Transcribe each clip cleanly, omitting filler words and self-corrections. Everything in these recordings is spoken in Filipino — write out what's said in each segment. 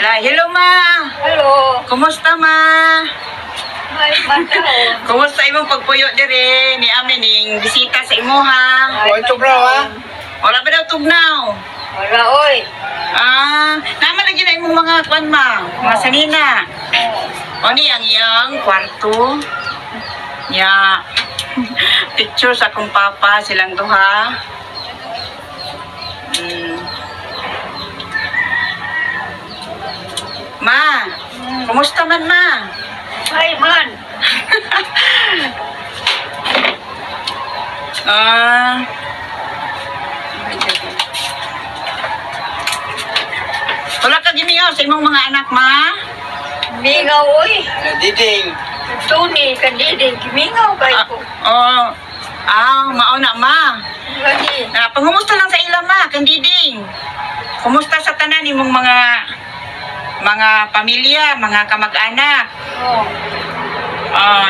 Hello, ma. Hello. Kumusta, ma? Ay, matao. Kumusta imong pagpuyo dire ni amin ning bisita sa imuha? Oh, ito bro, ha? Wala ba daw tugnaw? Wala, oy. Naman lagi na imong mga kwan, ma. Mga sanina. O ni ang iyang kwarto. Ya. Picture sa akong papa, silang duha. Ma, kumusta man, ma? Ay, man. Ah. Wala ka gimiyaw sa imong mga anak, ma? Mingaw, oy. Diding. Tuni, kandiding. Mingaw kay ko. Mauna, ma. Lagi. Pangumusta lang sa ila, ma, kandiding. Kumusta sa tanan imong mga pamilya, mga kamag-anak? Oh.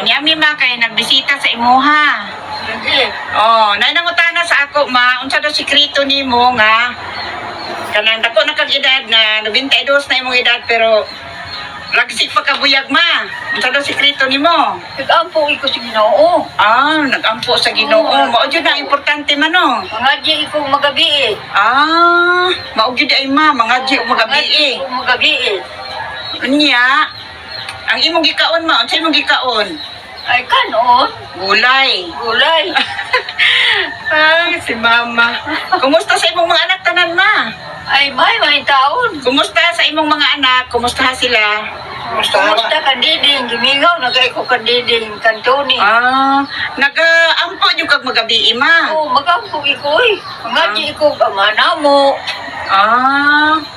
Niyami, ma, kay nagbisita sa imuha. Lagi. Nanangutana sa ako, ma, unsa daw sikreto nimo nga kanang dako na kag edad na 92 na imong edad pero lagsik pa kabuyag, ma. Unsa daw sikreto nimo? Nag-ampo ko sa Ginoo. Nagampo sa Ginoo. Mao jud na importante man, no. Mangadji ko magabi. Mao jud ay, ma, mangadji og magabi. Ko magabi. Unya, ang imong gikaon, ma, unsa imong gikaon? Ay, kanon. Gulay. Gulay. Ay, si mama. Kumusta sa imong mga anak tanan, ma? Ay, may taon. Kumusta sa imong mga anak? Kumusta sila? Kumusta ha? Kumusta kandiding? Gimingaw, nagay ko kandiding. Kantoni. Nag-ampo yung kag magabi, ma. Oo, magampo ikoy. Mangadji ko gamana mo.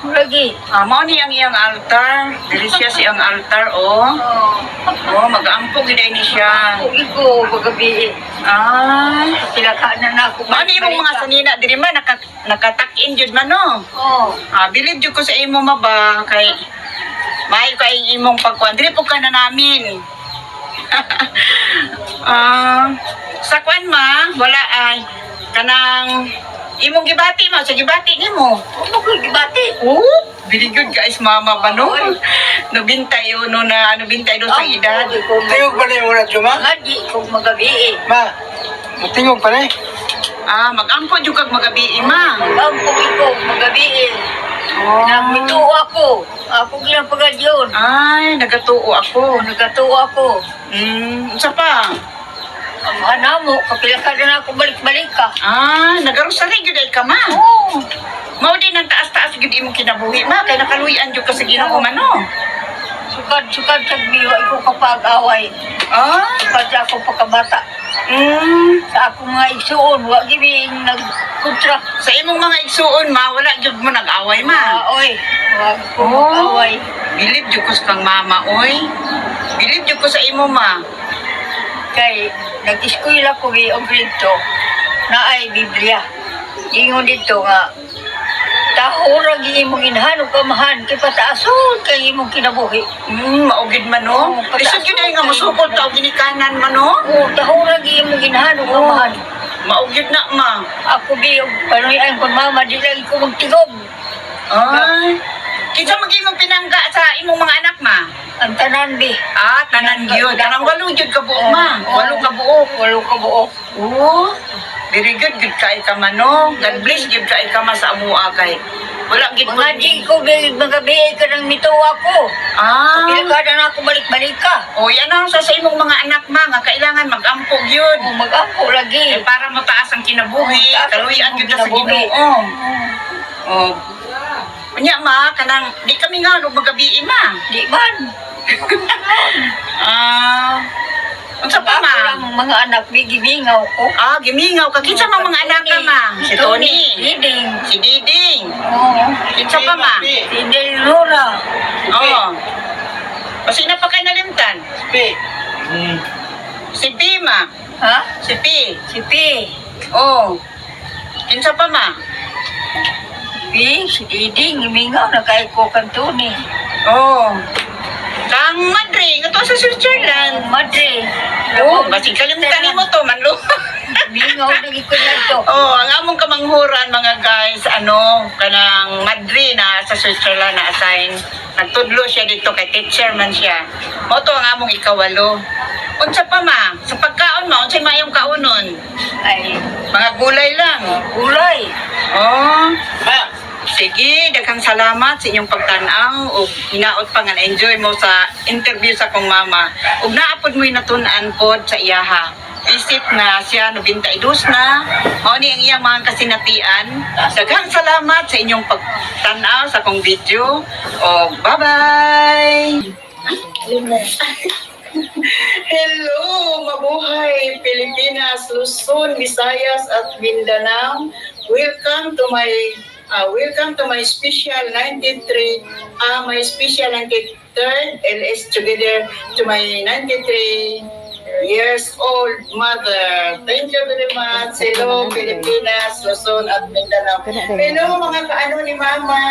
Lagi. Mao ni ang iyang altar. Dili siya siyang altar, oh. Mag-ampo gid ni siya. Iko magabi. Pilakanan na ako. Mao ni imong mga sanina diri man nakatak-in jud man, no. Believe jud ko sa imo, maba, kay may kay imong pagkuan diri po ka na namin. Sa kwan, ma, wala ay kanang imong gibati, ma, sa gibati nimo. Ano ko gibati? Very good, guys, mama ba, no? 91 na 92 sa edad. Tingog pa na yung ulat yung ma? Mangadji ko magabi. Ma, matingog pa na eh. Mag-ampo jud kag magabi, ma. Magampo iko magabi. Nagmituo ako. Ako gilang pagadyon. Ay, nagatuo ako. Nagatuo ako. Unsa pa? Ang hanamo, kapilakanan ako balik-balik ka. Nagarosary gyud ay ka, ma. Oo. Mao din ang taas-taas gyud imong kinabuhi, ma, kay nakaluyan jud ka sa Ginoo man, no. Sukad sa biwa ko kapag-away. Sukad sa akong pagkabata. Sa akong mga igsuon, wag gibing nagkontra. Sa imong mga igsuon, ma, wala jud mo nag-away, ma. Oy, wag ko mag-away. Bilib jud ko sa kang mama, oy. Bilib jud ko sa imo, ma. Kay nag-eskwela ko ang grito na ay Biblia. Ingon dito nga, tahura gi imong inhanong kamahan kay pataason kay imong kinabuhi. Maugid man, no. Lisod yun ay nga masukod tao ginikanan man, no. Tahura gi imong inhanong kamahan. Maugid na, ma. Ako bi og panuyan kon mama di lagi ko magtigom. Ay. Kinsa mag-imong pinangga sa imong mga anak, ma? Ang tanan bi. Tanan gyud. Kanang walo jud ka buok, ma. Walo ka buok. Walo ka buok. Very good gid kay ka man, no. God bless gid kay ka ma sa amua kay. Wala gid Mga di ko magabi ka nang mituwa ko. Pilakanan ako balik-balik ka. Yan ang sa imong mga anak, ma, nga kailangan mag-ampog yun. Mag-ampo lagi. Para mataas ang kinabuhi, kaluyan gyud sa Ginoo. Unya, ma, kanang di kami nga magabi, ma. Di man. Unsa pa, ma? Ang mga anak, gimingaw ko. Gimingaw ka. Kinsa mga anak ka, ma? Si Tony. Diding. Si Diding. Kinsa pa, ma? Si Delnora. O sino pa kayo nalimtan? Si P, ma. Ha? Si P. Si P. Kinsa pa, ma? Si Diding, gimingaw na kay ko kantuni. Kang Madre, nga to sa Switzerland. Madre. Basig kalimutan mo to, manlo. Mingaw na gikod na to. Oh, ang among kamanghuran mga guys, kanang Madrid na sa Switzerland na assign. Nagtudlo siya dito kay teacher man siya. Mo to ang among ikawalo. Unsa pa ma? Sa pagkaon ma, unsay mayong kaunon? Ay, Mga gulay lang. gulay. Oh, Ma, sige, daghang salamat sa inyong pagtan-aw ug hinaot pa nga enjoy mo sa interview sa kong mama. Ug naapod mo'y natun-an pod sa iyaha. Isip na siya 92 na. Mao ni ang iyang mga kasinatian. Daghang salamat sa inyong pagtan-aw sa kong video. O bye-bye. Hello, mabuhay Pilipinas, Luzon, Visayas at Mindanao. Welcome to my special 93 my special 93rd LS together to my 93 years old mother. Thank you very much. Hello, Pilipinas, Luzon at Mindanao. Hello, mga kaano ni Mama.